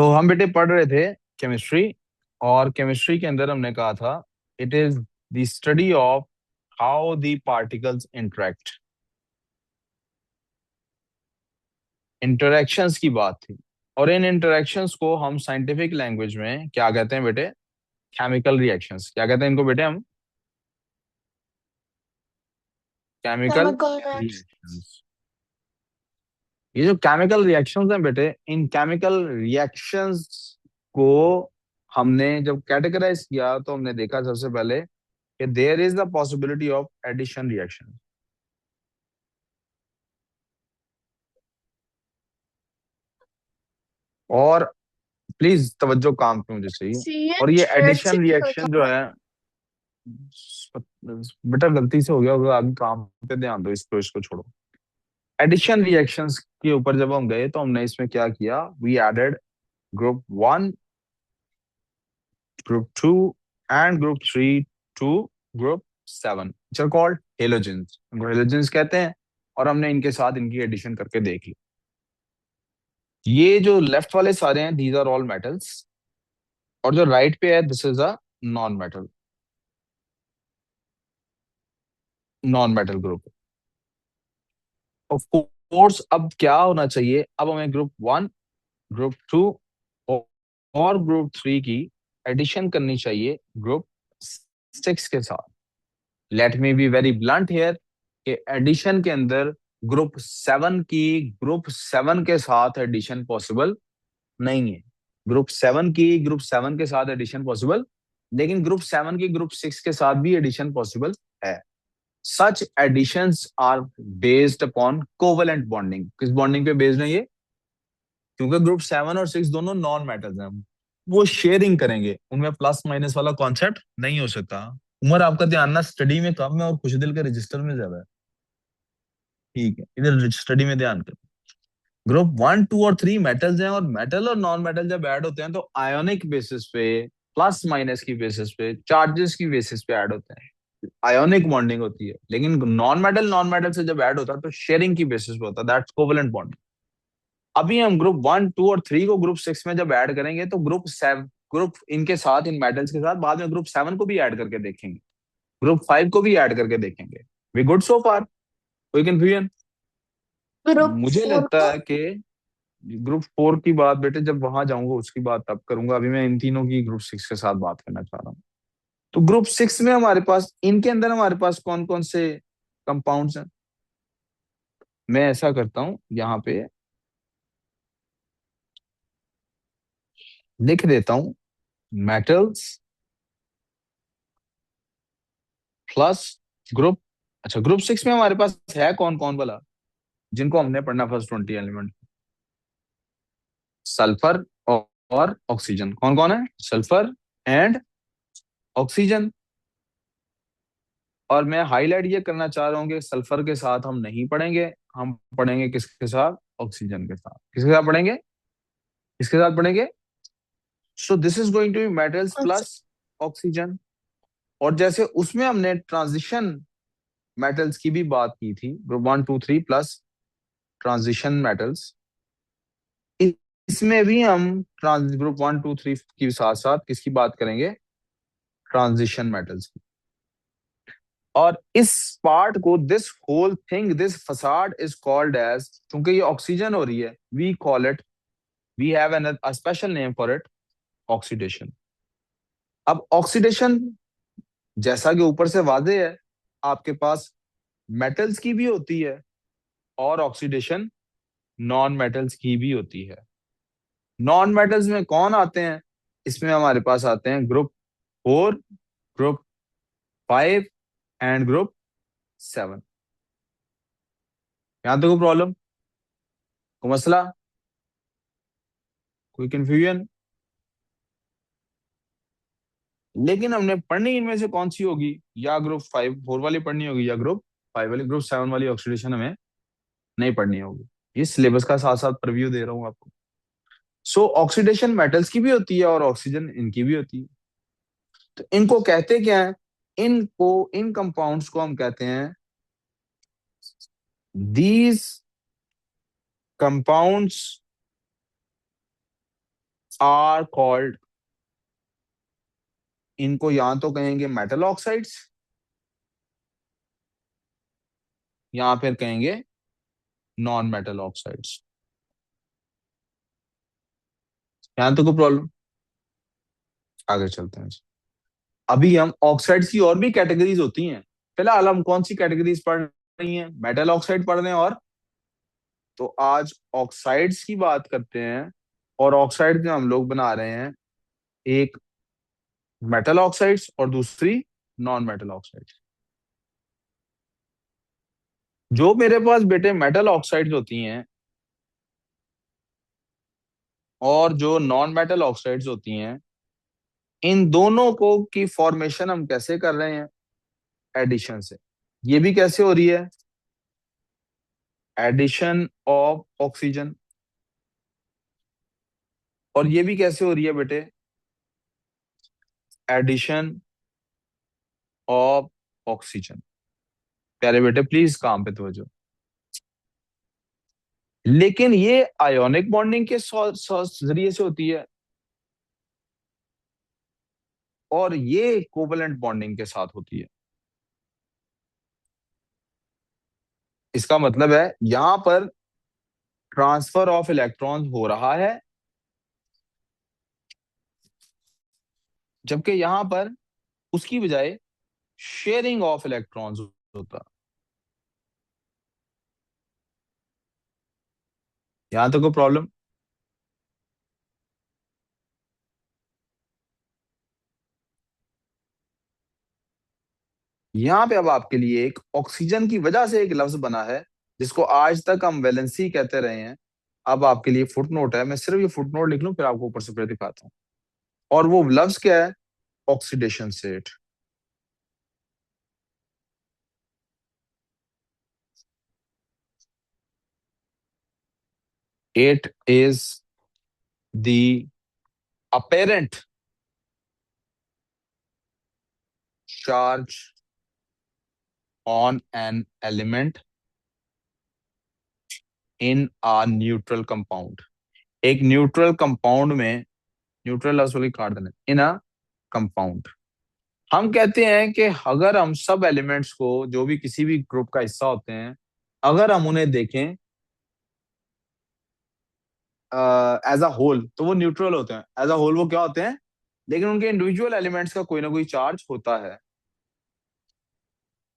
हम बेटे पढ़ रहे थे केमिस्ट्री। और केमिस्ट्री के अंदर हमने कहा था it is the study of how the particles interact. Interactions की बात थी। और इन इंटरेक्शंस को हम साइंटिफिक लैंग्वेज में क्या कहते हैं बेटे? Chemical reactions. क्या कहते हैं इनको बेटे हम? Chemical chemical reactions. रिएक्शंस। ये जो केमिकल रिएक्शंस हैं बेटे, इन केमिकल रिएक्शंस को हमने जब कैटेगराइज किया तो हमने देखा सबसे पहले कि there is the possibility of addition reaction. और प्लीज तवज्जो काम पे मुझे चाहिए। और ये एडिशन CH रिएक्शन जो है, बेटा गलती से हो गया होगा, आगे काम पे ध्यान दो, इसको इसको छोड़ो। एडिशन रिएक्शंस के ऊपर जब हम गए तो हमने इसमें क्या किया? We added group one, group two and group three to group seven, which are called halogens। इनको हेलोजेंस कहते हैं। और हमने इनके साथ इनकी एडिशन करके देख ली। ये जो लेफ्ट वाले सारे हैं, दीज आर ऑल मेटल्स। और जो राइट पे है, this is a non metal, non metal group. Of course अब क्या होना चाहिए? अब हमें ग्रुप वन, ग्रुप टू और ग्रुप थ्री की एडिशन करनी चाहिए ग्रुप सिक्स के साथ। Let me be very blunt here कि एडिशन के अंदर ग्रुप सेवन के साथ एडिशन पॉसिबल नहीं है। ग्रुप सेवन के साथ एडिशन पॉसिबल, लेकिन ग्रुप सेवन की ग्रुप सिक्स के साथ भी एडिशन पॉसिबल है। Such additions are based upon covalent bonding. किस बॉन्डिंग पे बेस्ड है ये? क्योंकि ग्रुप सेवन और सिक्स दोनों नॉन मेटल्स हैं, वो शेयरिंग करेंगे, उनमें प्लस माइनस वाला कॉन्सेप्ट नहीं हो सकता। उमर आपका ध्यान ना स्टडी में कम है और खुशदिल के रजिस्टर में ज्यादा है। ठीक है, इधर स्टडी में ध्यान कर। ग्रुप वन टू और थ्री मेटल्स हैं, और मेटल और नॉन मेटल जब ऐड होते हैं तो आयोनिक बेसिस पे, प्लस माइनस की बेसिस पे, चार्जेस की बेसिस पे ऐड होते हैं। आयोनिक बॉन्डिंग होती है। लेकिन नॉन मेटल से जब ऐड होता है तो शेयरिंग की बेसिस पे होता है, दैट्स कोवेलेंट बॉन्डिंग। अभी हम ग्रुप वन टू और थ्री को ग्रुप सिक्स में जब ऐड करेंगे तो ग्रुप इनके साथ, इन मेटल्स के साथ बाद में ग्रुप सेवन को भी ऐड करके देखेंगे, ग्रुप फाइव को भी ऐड करके देखेंगे। वी गुड सो फार? कोई कंफ्यूजन? ग्रुप मुझे फोर लगता को है कि ग्रुप फोर की बात बेटे जब वहां जाऊंगा उसकी बात तब करूंगा। अभी मैं इन तीनों की ग्रुप सिक्स के साथ बात करना चाह रहा हूँ। तो ग्रुप सिक्स में हमारे पास, इनके अंदर हमारे पास कौन कौन से कंपाउंड्स हैं? मैं ऐसा करता हूं, यहाँ पे लिख देता हूं। Metals plus group. अच्छा, ग्रुप सिक्स में हमारे पास है कौन कौन वाला, जिनको हमने पढ़ना फर्स्ट 20 एलिमेंट? सल्फर और ऑक्सीजन। कौन कौन है? Sulphur and oxygen. और मैं हाईलाइट ये करना चाह रहा हूँ कि सल्फर के साथ हम नहीं पढ़ेंगे, हम पढ़ेंगे किसके साथ? ऑक्सीजन के साथ। किसके साथ पढ़ेंगे? किसके साथ पढ़ेंगे? So this is going to be metals plus oxygen. और जैसे उसमें हमने ट्रांजिशन मेटल्स की भी बात की थी, group one two three plus transition metals, इसमें भी हम trans group one two three के साथ साथ किसकी बात करेंगे? ट्रांजिशन मेटल्स की। और इस पार्ट को, this whole thing, this facade is called as, क्योंकि ये ऑक्सीजन हो रही है, we call it, we have an special name for it, oxidation. अब ऑक्सीडेशन जैसा कि ऊपर से वादे है, आपके पास मेटल्स की भी होती है और ऑक्सीडेशन नॉन मेटल्स की भी होती है। नॉन मेटल्स में कौन आते हैं? इसमें हमारे पास आते हैं group four, group five and group seven. यहां तक कोई प्रॉब्लम, कोई मसला, कोई कंफ्यूजन? लेकिन हमने पढ़नी इनमें से कौन सी होगी? या ग्रुप फाइव फोर वाली पढ़नी होगी, या ग्रुप फाइव वाली, ग्रुप सेवन वाली ऑक्सीडेशन हमें नहीं पढ़नी होगी। ये सिलेबस का साथ साथ प्रीव्यू दे रहा हूं आपको। सो ऑक्सीडेशन मेटल्स की भी होती है और ऑक्सीजन इनकी भी होती है। तो इनको कहते क्या है? इनको, इन कंपाउंड्स को हम कहते हैं, दीज कंपाउंड्स आर कॉल्ड, इनको यहां तो कहेंगे मेटल ऑक्साइड्स, यहां फिर कहेंगे नॉन मेटल ऑक्साइड्स। यहां तो कोई प्रॉब्लम? आगे चलते हैं। अभी हम ऑक्साइड्स की और भी कैटेगरीज होती हैं, फिलहाल हम कौन सी कैटेगरीज पढ़ रही हैं? मेटल ऑक्साइड पढ़ रहे हैं। और तो आज ऑक्साइड्स की बात करते हैं, और ऑक्साइड में हम लोग बना रहे हैं एक मेटल ऑक्साइड्स और दूसरी नॉन मेटल ऑक्साइड्स। जो मेरे पास बेटे मेटल ऑक्साइड्स होती हैं और जो नॉन मेटल ऑक्साइड्स होती हैं, इन दोनों को की फॉर्मेशन हम कैसे कर रहे हैं? एडिशन से। ये भी कैसे हो रही है? Addition of oxygen. और ये भी कैसे हो रही है बेटे? Addition of oxygen. प्यारे बेटे प्लीज काम पे तवज्जो। लेकिन ये आयोनिक बॉन्डिंग के जरिए से होती है, और ये कोवलेंट बॉन्डिंग के साथ होती है। इसका मतलब है यहां पर ट्रांसफर ऑफ इलेक्ट्रॉन्स हो रहा है, जबकि यहां पर उसकी बजाय शेयरिंग ऑफ इलेक्ट्रॉन्स होता। यहां तक कोई प्रॉब्लम? यहां पे अब आपके लिए एक ऑक्सीजन की वजह से एक लफ्ज बना है, जिसको आज तक हम वैलेंसी कहते रहे हैं। अब आपके लिए फुट नोट है, मैं सिर्फ ये फुट नोट लिख लूं फिर आपको ऊपर से फिर दिखाता हूँ। और वो लफ्ज क्या है? Oxidation state. It is the apparent charge on an element in a neutral compound. एक न्यूट्रल कंपाउंड में, न्यूट्रल लफ्ज वाली काट देना, इन अ कंपाउंड। हम कहते हैं कि अगर हम सब एलिमेंट्स को, जो भी किसी भी ग्रुप का हिस्सा होते हैं, अगर हम उन्हें देखें एज अ होल, तो वो न्यूट्रल होते हैं। एज अ होल वो क्या होते हैं? लेकिन उनके इंडिविजुअल एलिमेंट्स का कोई ना कोई चार्ज होता है।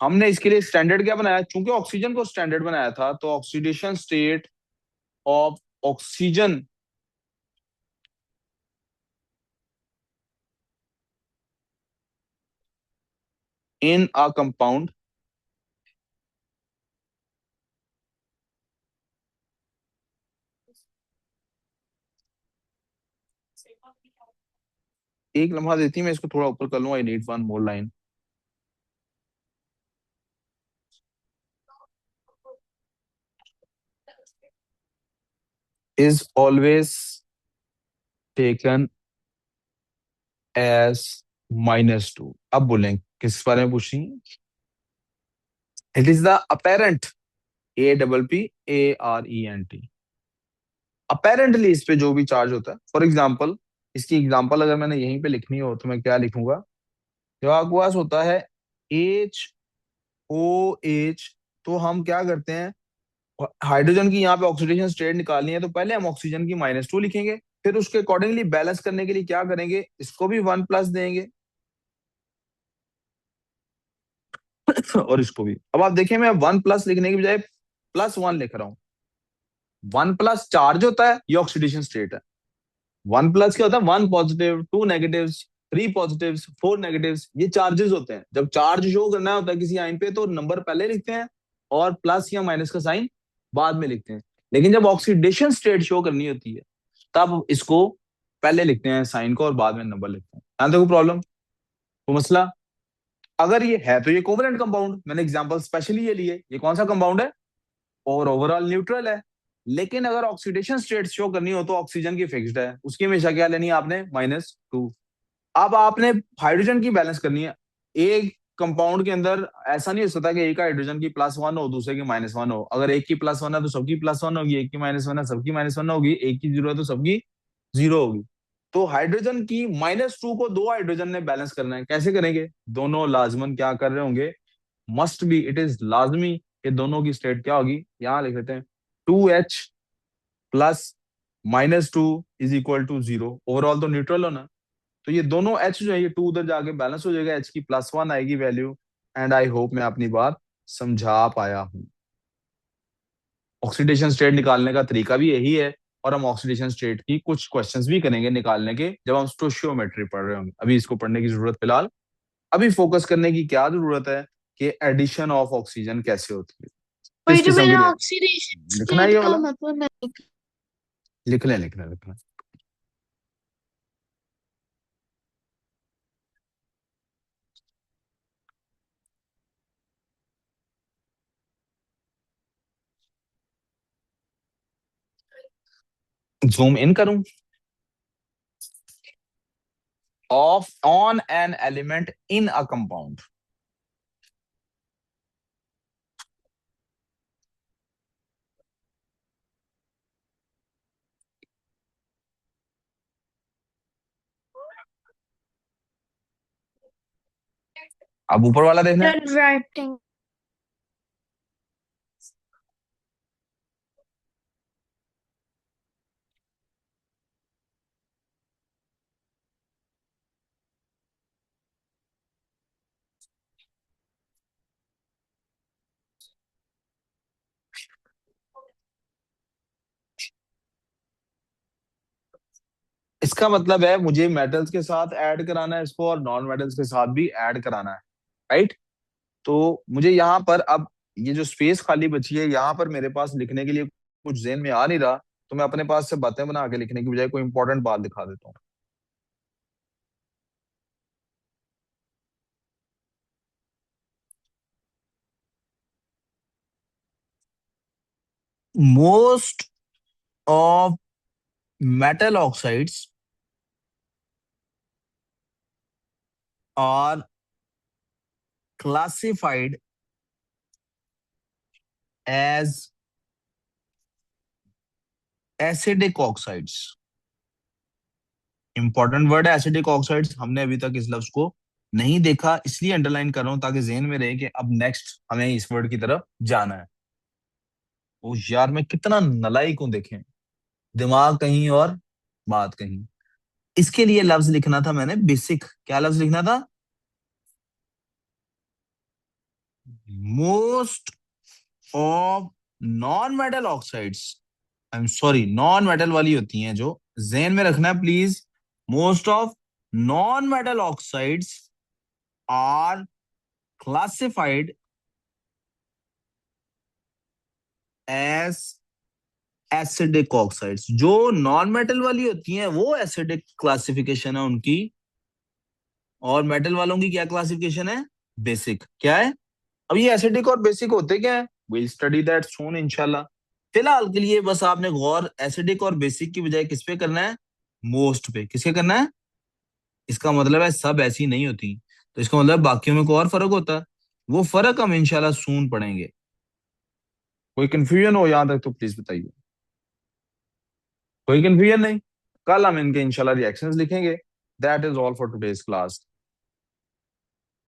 हमने इसके लिए स्टैंडर्ड क्या बनाया? चूंकि ऑक्सीजन को स्टैंडर्ड बनाया था, तो oxidation state of oxygen in a compound एक लम्हा देती है, मैं इसको थोड़ा ऊपर कर लूँ। I need one more line. Is always taken as -2। अब बोलें किस बारे में पूछ रही? It is the apparent, APPARENT, apparently इस पे जो भी चार्ज होता है। फॉर एग्जाम्पल, इसकी एग्जाम्पल अगर मैंने यहीं पे लिखनी हो तो मैं क्या लिखूंगा? जो आपके पास होता है HOH, तो हम क्या करते हैं? हाइड्रोजन की यहाँ पे ऑक्सीडेशन स्टेट निकालनी है, तो पहले हम ऑक्सीजन की -2 लिखेंगे, फिर उसके अकॉर्डिंगली बैलेंस करने के लिए क्या करेंगे? इसको भी 1+ देंगे और इसको भी। अब आप देखिए, मैं 1+ लिखने की बजाय +1 लिख रहा हूँ। 1+ चार्ज होता है, ये ऑक्सीडेशन स्टेट है। 1+ क्या होता है? 1 पॉजिटिव, 2 नेगेटिव, 3 पॉजिटिव, 4 नेगेटिव, ये चार्जेस होते हैं। जब चार्ज शो करना होता है किसी आइन पे, तो नंबर पहले लिखते हैं और प्लस या माइनस का साइन बाद में लिखते हैं। लेकिन जब ऑक्सीडेशन स्टेट शो करनी होती है, तब इसको पहले लिखते हैं साइन को और बाद में नंबर लिखते हैं। यहाँ देखो प्रॉब्लम, तो मसला, अगर ये है तो ये कोवलेंट कंपाउंड, मैंने एग्जांपल स्पेशली ये लिए। ये कौन सा कंपाउंड है? और ओवरऑल न्यूट्रल है। लेकिन अगर ऑक्सीडेशन स्टेट शो करनी हो तो ऑक्सीजन की फिक्स्ड है, उसकी हमेशा क्या लेनी है आपने? -2। अब आपने हाइड्रोजन की बैलेंस करनी है। एक कंपाउंड के अंदर ऐसा नहीं हो सकता कि एक हाइड्रोजन की +1 हो, दूसरे की -1 हो। अगर एक की +1 है तो सबकी +1 होगी, एक की -1 है सबकी -1 होगी, एक की 0 है तो सबकी 0 होगी। तो हाइड्रोजन की -2 को दो हाइड्रोजन ने बैलेंस करना है, कैसे करेंगे? दोनों लाजमन क्या कर रहे होंगे? मस्ट बी, इट इज लाजमी कि दोनों की स्टेट क्या होगी? यहां लिख लेते हैं 2H plus -2 is equal to 0। Overall तो न्यूट्रल होना, तो ये दोनों H जो है ये 2 उधर जाके बैलेंस हो जाएगा, H की +1 आएगी वैल्यू। एंड आई होप मैं अपनी बात समझा पाया हूँ। ऑक्सीडेशन स्टेट निकालने का तरीका भी यही है, और हम ऑक्सीडेशन स्टेट की कुछ क्वेश्चंस भी करेंगे निकालने के जब हम स्टोशियोमेट्री पढ़ रहे होंगे। अभी इसको पढ़ने की जरूरत फिलहाल, अभी फोकस करने की क्या जरूरत है कि एडिशन ऑफ ऑक्सीजन कैसे होती है, किस वही जो किस्म की। मेरा ऑक्सीडेशन लिखना है स्टेट ये का वाला, मतलब नहीं। लिख लें। जूम इन करूं। Of on an element in a compound. अब ऊपर वाला देखना है। राइटिंग। इसका मतलब है मुझे मेटल्स के साथ ऐड कराना है इसको, और नॉन मेटल्स के साथ भी ऐड कराना है, राइट? तो मुझे यहाँ पर अब ये जो स्पेस खाली बची है यहाँ पर मेरे पास लिखने के लिए कुछ ज़हन में आ नहीं रहा, तो मैं अपने पास से बातें बना के लिखने की बजाय कोई इंपॉर्टेंट बात दिखा देता हूँ। Most of metal oxides are classified as acidic oxides। Important word है एसिडिक ऑक्साइड्स, हमने अभी तक इस लफ्ज को नहीं देखा, इसलिए अंडरलाइन कर रहा हूं ताकि जेहन में रहे कि अब नेक्स्ट हमें इस वर्ड की तरफ जाना है। ओ यार मैं कितना नलायक हूं देखें, दिमाग कहीं और बात कहीं। इसके लिए लफ्ज लिखना था मैंने बेसिक, क्या लफ्ज लिखना था? Most of non metal oxides, I am sorry non metal वाली होती हैं जो, जेन में रखना है please. Most of non metal oxides are classified as acidic oxides. जो नॉन मेटल वाली होती हैं वो एसिडिक क्लासिफिकेशन है उनकी, और मेटल वालों की क्या क्लासिफिकेशन है? बेसिक। क्या है? अब ये एसिडिक और बेसिक होते क्या है? विल स्टडी दैट सून इंशाल्लाह। फिलहाल के लिए बस आपने गौर एसिडिक और बेसिक की बजाय किस पे करना है? मोस्ट पे। किसके करना है? इसका मतलब है सब ऐसी नहीं होती, तो इसका मतलब बाकियों में कोई और फर्क होता है, वो फर्क हम इंशाल्लाह सून पढ़ेंगे। कोई कंफ्यूजन हो यहां तक तो प्लीज बताइए। कोई कंफ्यूजन नहीं? कल हम इनके इंशाल्लाह रिएक्शंस लिखेंगे। That is all for today's class.